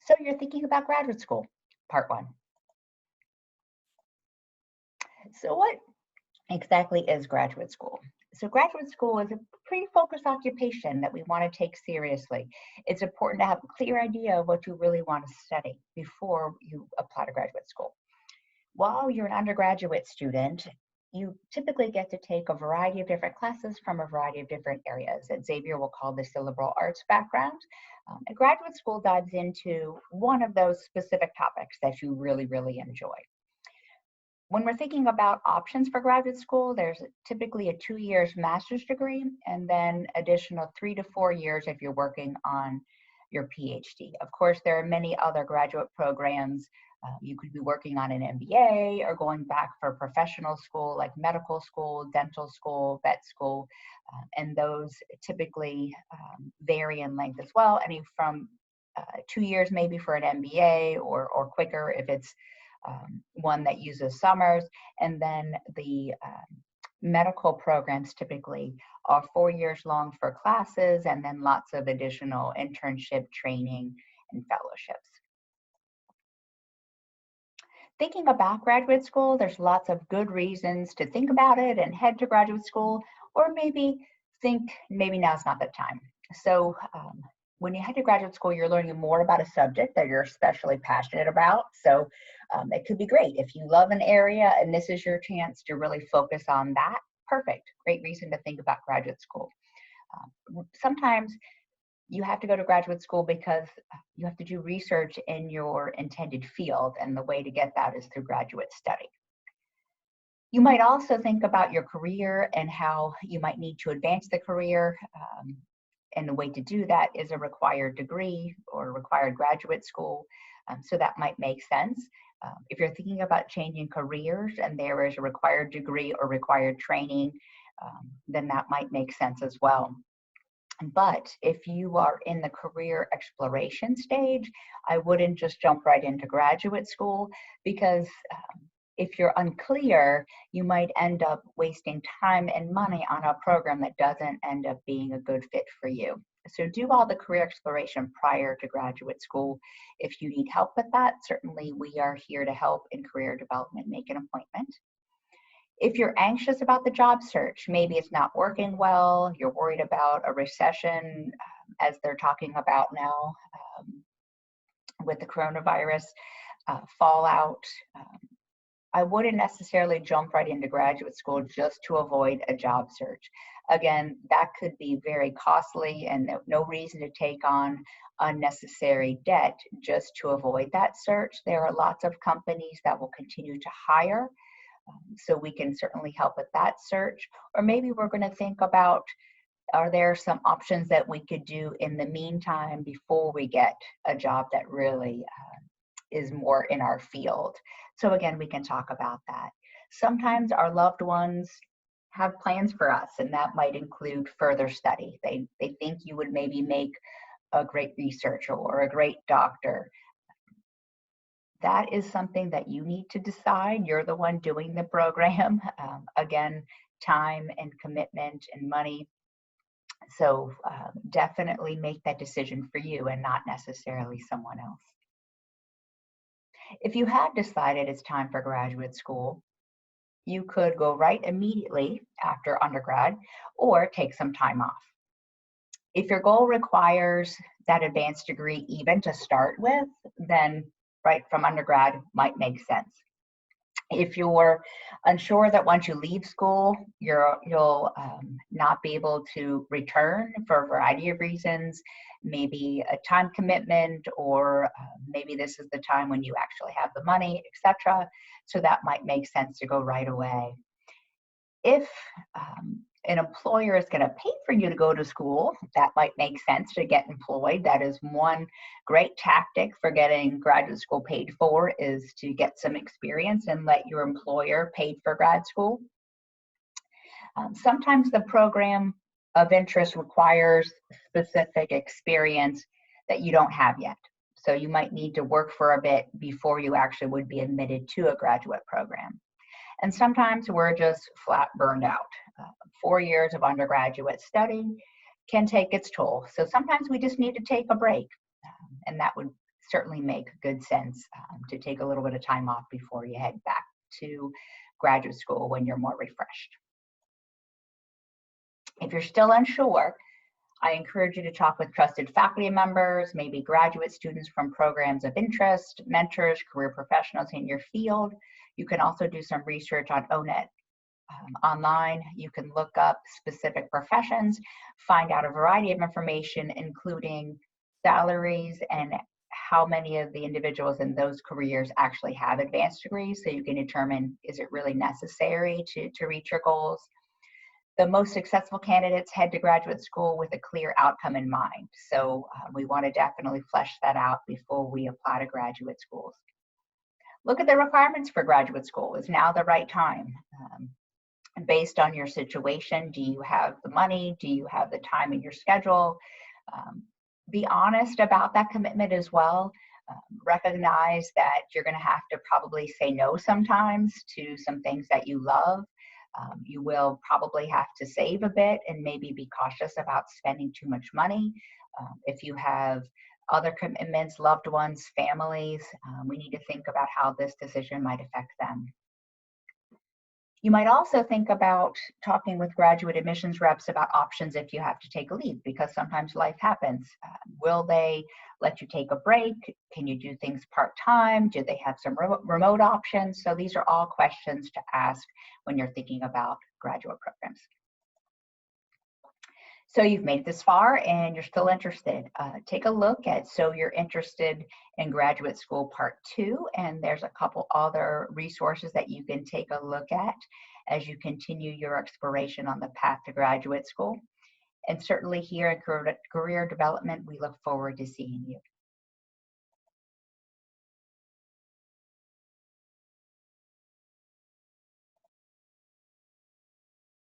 So you're thinking about graduate school, part one. So what exactly is graduate school? So graduate school is a pretty focused occupation that we want to take seriously. It's important to have a clear idea of what you really want to study before you apply to graduate school. While you're an undergraduate student, you typically get to take a variety of different classes from a variety of different areas. At Xavier, we'll call this the liberal arts background. And graduate school dives into one of those specific topics that you really enjoy. When we're thinking about options for graduate school, there's typically a 2 years master's degree and then additional 3 to 4 years if you're working on your PhD. Of course, there are many other graduate programs. You could be working on an MBA or going back for professional school like medical school, dental school, vet school, and those typically vary in length as well. Any from 2 years maybe for an MBA or quicker if it's one that uses summers, and then the medical programs typically are 4 years long for classes and then lots of additional internship training and fellowships. Thinking about graduate school, there's lots of good reasons to think about it and head to graduate school, or maybe think maybe now's not the time. So when you head to graduate school, you're learning more about a subject that you're especially passionate about. So it could be great. If you love an area and this is your chance to really focus on that, perfect. Great reason to think about graduate school. Sometimes you have to go to graduate school because you have to do research in your intended field, and the way to get that is through graduate study. You might also think about your career and how you might need to advance the career. And the way to do that is a required degree or required graduate school. So that might make sense. If you're thinking about changing careers and there is a required degree or required training, then that might make sense as well. But if you are in the career exploration stage, I wouldn't just jump right into graduate school because if you're unclear, you might end up wasting time and money on a program that doesn't end up being a good fit for you. So do all the career exploration prior to graduate school. If you need help with that, certainly we are here to help in career development. Make an appointment. If you're anxious about the job search, maybe it's not working well, you're worried about a recession, as they're talking about now with the coronavirus fallout, I wouldn't necessarily jump right into graduate school just to avoid a job search. Again, that could be very costly and no reason to take on unnecessary debt just to avoid that search. There are lots of companies that will continue to hire. So we can certainly help with that search. Or maybe we're going to think about, are there some options that we could do in the meantime before we get a job that really is more in our field? So again, we can talk about that. Sometimes our loved ones have plans for us, and that might include further study. They think you would maybe make a great researcher or a great doctor. That is something that you need to decide. You're the one doing the program. Again, time and commitment and money. So definitely make that decision for you and not necessarily someone else. If you have decided it's time for graduate school, you could go right immediately after undergrad or take some time off. If your goal requires that advanced degree even to start with, then right from undergrad might make sense. If you're unsure that once you leave school, you'll not be able to return for a variety of reasons, maybe a time commitment, or maybe this is the time when you actually have the money, etc. So that might make sense to go right away. If an employer is going to pay for you to go to school, that might make sense to get employed. That is one great tactic for getting graduate school paid for, is to get some experience and let your employer pay for grad school. Sometimes the program of interest requires specific experience that you don't have yet. So you might need to work for a bit before you actually would be admitted to a graduate program. And sometimes we're just flat burned out. 4 years of undergraduate study can take its toll. So sometimes we just need to take a break. And that would certainly make good sense to take a little bit of time off before you head back to graduate school when you're more refreshed. If you're still unsure, I encourage you to talk with trusted faculty members, maybe graduate students from programs of interest, mentors, career professionals in your field. You can also do some research on ONET. Online, you can look up specific professions, find out a variety of information, including salaries and how many of the individuals in those careers actually have advanced degrees, so you can determine, is it really necessary to reach your goals? The most successful candidates head to graduate school with a clear outcome in mind. So we want to definitely flesh that out before we apply to graduate schools. Look at the requirements for graduate school. Is now the right time? Based on your situation, do you have the money? Do you have the time in your schedule? Be honest about that commitment as well. Recognize that you're going to have to probably say no sometimes to some things that you love. You will probably have to save a bit and maybe be cautious about spending too much money. If you have other commitments, loved ones, families, we need to think about how this decision might affect them. You might also think about talking with graduate admissions reps about options if you have to take a leave, because sometimes life happens. Will they let you take a break? Can you do things part-time? Do they have some remote options? So these are all questions to ask when you're thinking about graduate programs. So you've made it this far and you're still interested. Take a look at So You're Interested in Graduate School Part 2, and there's a couple other resources that you can take a look at as you continue your exploration on the path to graduate school. And certainly here at Career Development, we look forward to seeing you.